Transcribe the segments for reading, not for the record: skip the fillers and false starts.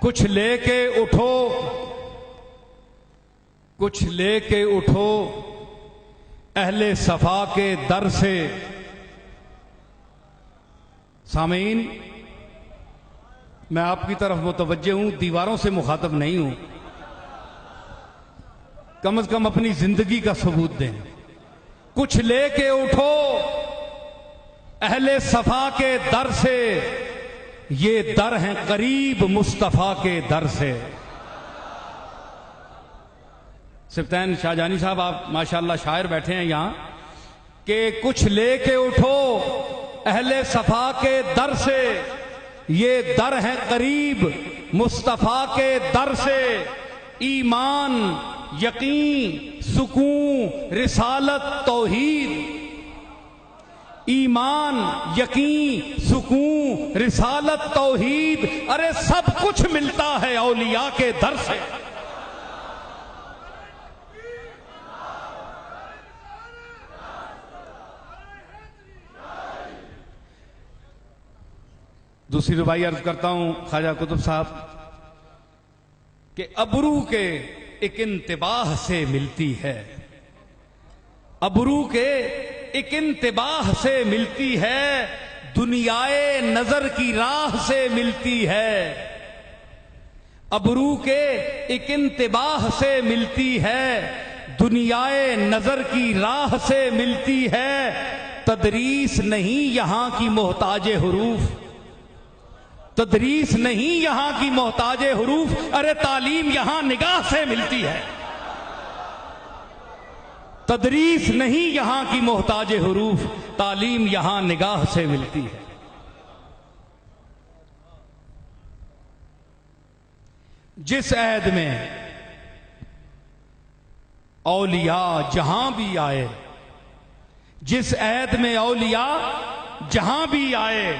कुछ लेके उठो, कुछ लेके उठो अहले सफा के दर से। सामीन, मैं आपकी तरफ मुतवज्जे हूं, दीवारों से मुखातब नहीं हूं। कम से कम अपनी जिंदगी का सबूत दें। कुछ लेके उठो अहले सफा के दर से, ये दर हैं करीब मुस्तफा के दर से। सिफ्तैन शाहजानी साहब, आप माशाअल्लाह शायर बैठे हैं यहां, कि कुछ लेके उठो अहले सफा के दर से, ये दर हैं करीब मुस्तफा के दर से। ईमान, यकीन, सुकून, रिसालत, तौहीद। ईमान, यकीन, सुकून, रिसालत, तौहीद, अरे सब कुछ मिलता है औलिया के दर से। दूसरी रुबाई अर्ज करता हूं ख्वाजा कुतुब साहब कि अबरू के एक इंतबाह से मिलती है, अबरू के एक इंतबाह से मिलती है, दुनियाए नजर की राह से मिलती है। अबरू के एक इंतबाह से मिलती है, दुनियाए नजर की राह से मिलती है। तदरीस नहीं यहां की मोहताजे हुरूफ, तदरीस नहीं यहां की मोहताजे हुरूफ, अरे तालीम यहां निगाह से मिलती है। तदरीस नहीं यहां की मोहताजे हुरूफ, तालीम यहां निगाह से मिलती है। जिस ऐद में औलिया जहां भी आए, जिस ऐद में औलिया जहां भी आए,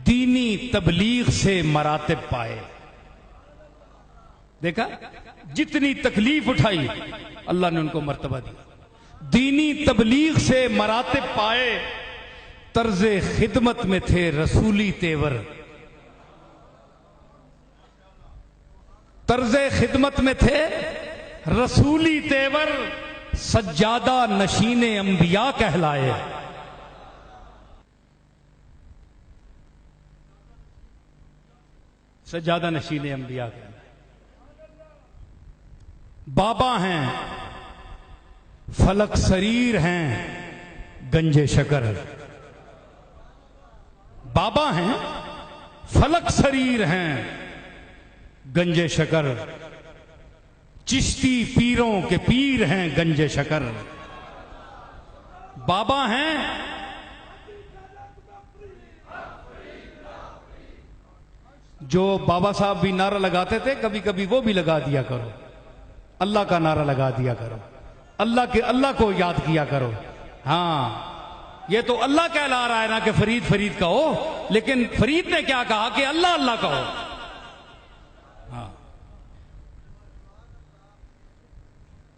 दीनी तबलीग से मरातिब पाए। देखा, जितनी तकलीफ उठाई अल्लाह ने उनको मर्तबा दिया। दीनी तबलीग से मरातिब पाए, तर्जे खिदमत में थे रसूली तेवर, तर्जे खिदमत में थे रसूली तेवर। सज्जादा नशीने अंबिया कहलाए, सज्जादा नशीने अंबिया कहलाए। बाबा हैं, फलक शरीर हैं, गंजे शकर। बाबा हैं, फलक शरीर हैं, गंजे शकर। चिश्ती पीरों के पीर हैं, गंजे शकर। बाबा हैं, जो बाबा साहब भी नारा लगाते थे, कभी कभी वो भी लगा दिया करो। अल्लाह का नारा लगा दिया करो, अल्लाह को याद किया करो। हाँ, ये तो अल्लाह कहला रहा है ना कि फरीद फरीद कहो, लेकिन फरीद ने क्या कहा कि अल्लाह अल्लाह कहो। हाँ,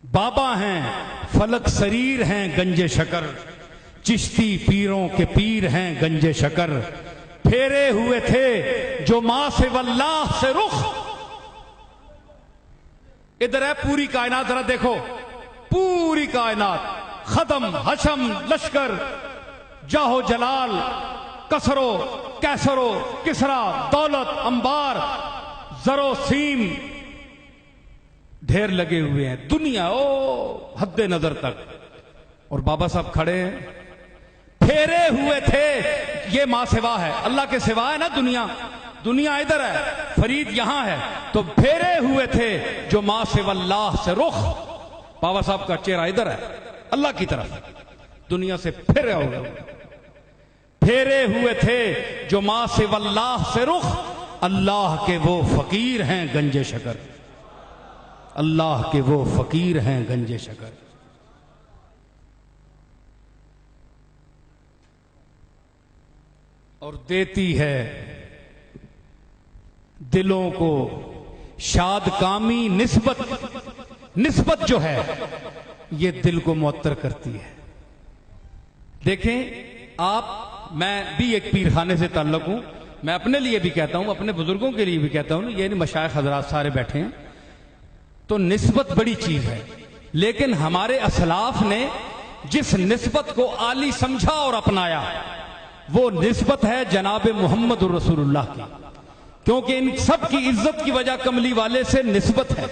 बाबा हैं, फलक शरीर हैं, गंजे शकर। चिश्ती पीरों के पीर हैं, गंजे शकर। फेरे हुए थे जो मां से वल्लाह से रुख। इधर है पूरी कायनात, जरा देखो पूरी कायनात, खदम, हशम, लश्कर, जाहो जलाल, कसरो, कैसरो, किसरा, दौलत, अंबार, जरो सीम, ढेर लगे हुए हैं। दुनिया ओ हद्दे नजर तक, और बाबा साहब खड़े हैं। फेरे हुए थे, ये मां सिवा है, अल्लाह के सिवा है ना दुनिया, दुनिया इधर है, फरीद यहां है। तो फेरे हुए थे जो मां से वल्लाह से रुख। बाबा साहब का चेहरा इधर है, अल्लाह की तरफ, दुनिया से फेरे हो गए। फेरे हुए थे जो मां से वल्लाह से रुख। अल्लाह के वो फकीर हैं, गंजे शकर। अल्लाह के वो फकीर हैं, गंजे शकर। और देती है दिलों को शाद कामी निस्बत। निस्बत जो है ये दिल को मुअत्तर करती है। देखें आप, मैं भी एक पीरखाने से ताल्लुक हूं, मैं अपने लिए भी कहता हूं, अपने बुजुर्गों के लिए भी कहता हूं, ये नहीं मशाइख हजरात सारे बैठे हैं, तो निस्बत बड़ी चीज है, लेकिन हमारे असलाफ ने जिस निस्बत को आली समझा और अपनाया वो निस्बत है जनाब मोहम्मद रसूलुल्लाह की, क्योंकि इन सब की इज्जत की वजह कमली वाले से निस्बत है।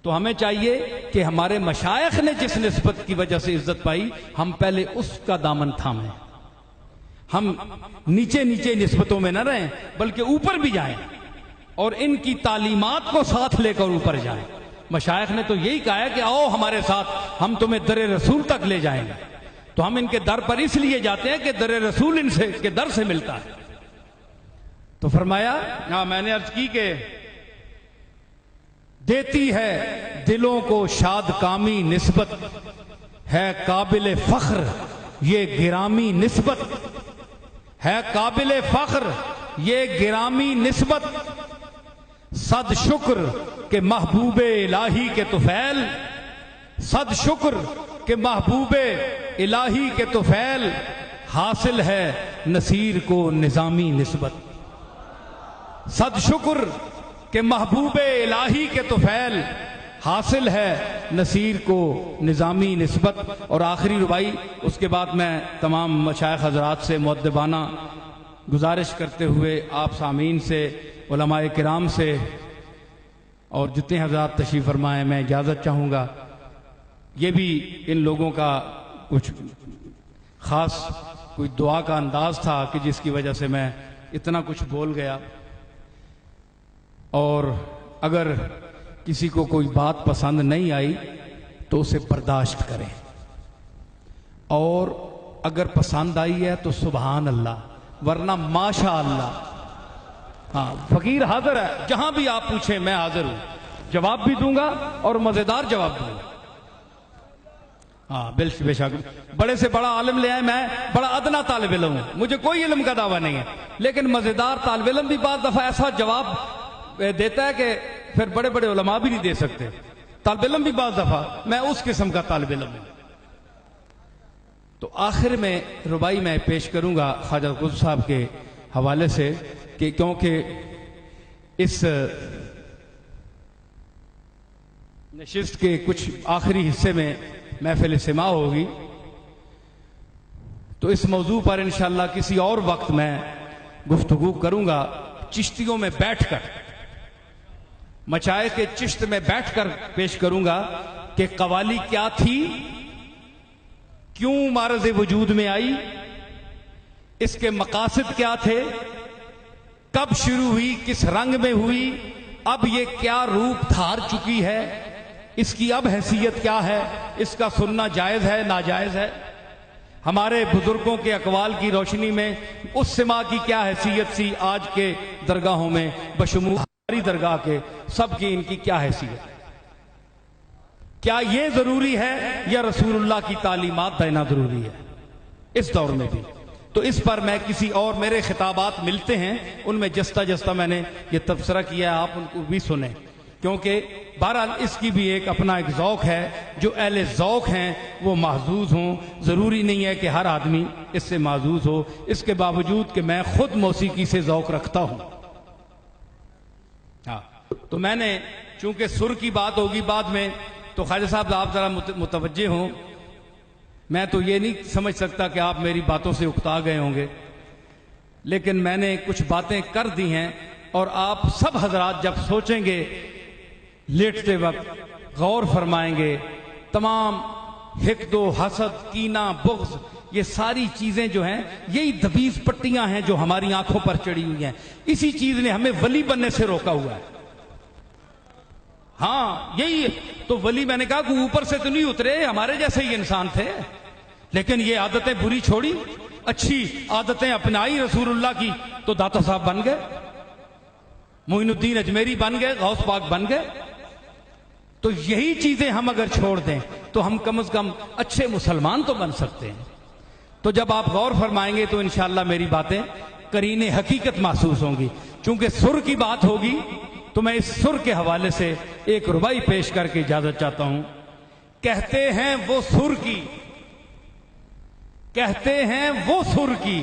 तो हमें चाहिए कि हमारे मशाइख ने जिस निस्बत की वजह से इज्जत पाई, हम पहले उसका दामन थामें। हम नीचे नीचे निस्बतों में न रहें, बल्कि ऊपर भी जाएं और इनकी तालीमात को साथ लेकर ऊपर जाएं। मशाइख ने तो यही कहा है कि आओ हमारे साथ, हम तुम्हें दर रसूल तक ले जाएंगे। तो हम इनके दर पर इसलिए जाते हैं कि दर रसूल इनसे के दर से मिलता है। तो फरमाया, हाँ मैंने अर्ज की कि देती है दिलों को शाद कामी निस्बत, है काबिल फख्र ये गिरामी निस्बत, है काबिल फख्र ये गिरामी निस्बत, सद शुक्र के महबूबे इलाही के तुफैल, सद शुक्र के महबूबे इलाही के तुफैल, हासिल है नसीर को निजामी निस्बत। सद शुक्र के महबूबे इलाही के तुफैल, हासिल है नसीर को निजामी निस्बत। और आखिरी रुबाई, उसके बाद मैं तमाम मशाइख हजरात से मुअद्दिबाना गुजारिश करते हुए आप सामीन से, उलमाए किराम से और जितने हजरात तशरीफ फरमाए, मैं इजाज़त चाहूँगा। ये भी इन लोगों का कुछ ख़ास कोई दुआ का अंदाज था कि जिसकी वजह से मैं इतना कुछ बोल गया। और अगर किसी को कोई बात पसंद नहीं आई तो उसे बर्दाश्त करें, और अगर पसंद आई है तो सुभान अल्लाह, वरना माशा अल्लाह। हाँ, फकीर हाजिर है, जहां भी आप पूछें मैं हाजिर हूं, जवाब भी दूंगा और मजेदार जवाब दूंगा। हाँ बेशक, बड़े से बड़ा आलिम ले आए, मैं बड़ा अदना तालिब इल्म हूं, मुझे कोई इल्म का दावा नहीं है, लेकिन मजेदार तालिब इल्म भी बात दफा ऐसा जवाब देता है कि फिर बड़े बड़े उलमा भी नहीं दे सकते। तालिब इल्म भी बात दफा मैं उस किस्म का तालिब इल्म हूं। तो आखिर में रुबाई मैं पेश करूंगा ख्वाजा कुतुब साहब के हवाले से, कि क्योंकि इस नशिस्त के कुछ आखिरी हिस्से में महफिल सिमा होगी, तो इस मौजू पर इंशाअल्लाह किसी और वक्त मैं गुफ्तगू करूंगा, चिश्तियों में बैठकर, मचाए के चिश्त में बैठकर पेश करूंगा कि कवाली क्या थी, क्यों मारज़ वजूद में आई, इसके मकासद क्या थे, कब शुरू हुई, किस रंग में हुई, अब ये क्या रूप धार चुकी है, इसकी अब हैसियत क्या है, इसका सुनना जायज है नाजायज है, हमारे बुजुर्गों के अकवाल की रोशनी में उस सिमा की क्या हैसियत सी, आज के दरगाहों में बशमूल हमारी दरगाह के सब की इनकी क्या हैसियत, क्या ये जरूरी है या रसूलुल्लाह की तालीमात देना जरूरी है इस दौर में भी। तो इस पर मैं किसी और, मेरे खिताबात मिलते हैं उनमें जस्ता जस्ता मैंने ये तबसरा किया है, आप उनको भी सुने, क्योंकि बहरहाल इसकी भी एक अपना एक ज़ौक़ है, जो अहले ज़ौक़ हैं वो महजूज हों, ज़रूरी नहीं है कि हर आदमी इससे महजूज हो, इसके बावजूद कि मैं खुद मौसीकी से ज़ौक़ रखता हूं। हाँ, तो मैंने, चूंकि सुर की बात होगी बाद में, तो ख्वाजा साहब आप जरा मुतवज्जे हों, मैं तो ये नहीं समझ सकता कि आप मेरी बातों से उकता गए होंगे, लेकिन मैंने कुछ बातें कर दी हैं, और आप सब हजरात जब सोचेंगे, लेटते वक्त गौर फरमाएंगे, तमाम हिक़्दो हसद कीना बुग़्ज़, ये सारी चीजें जो हैं यही दबीज पट्टियां हैं जो हमारी आंखों पर चढ़ी हुई हैं, इसी चीज ने हमें वली बनने से रोका हुआ है। हाँ यही है, तो वली मैंने कहा कि ऊपर से तो नहीं उतरे, हमारे जैसे ही इंसान थे, लेकिन ये आदतें बुरी छोड़ी, अच्छी आदतें अपनाई रसूलुल्लाह की, तो दाता साहब बन गए, मोइनुद्दीन अजमेरी बन गए, गौस पाक बन गए। तो यही चीजें हम अगर छोड़ दें तो हम कम से कम अच्छे मुसलमान तो बन सकते हैं। तो जब आप गौर फरमाएंगे तो इंशाअल्लाह मेरी बातें करीने हकीकत महसूस होंगी। चूंकि सुर की बात होगी तो मैं इस सुर के हवाले से एक रुबाई पेश करके इजाजत चाहता हूं। कहते हैं वो सुर की, कहते हैं वो सुर की,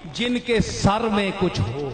जिनके सर में कुछ हो।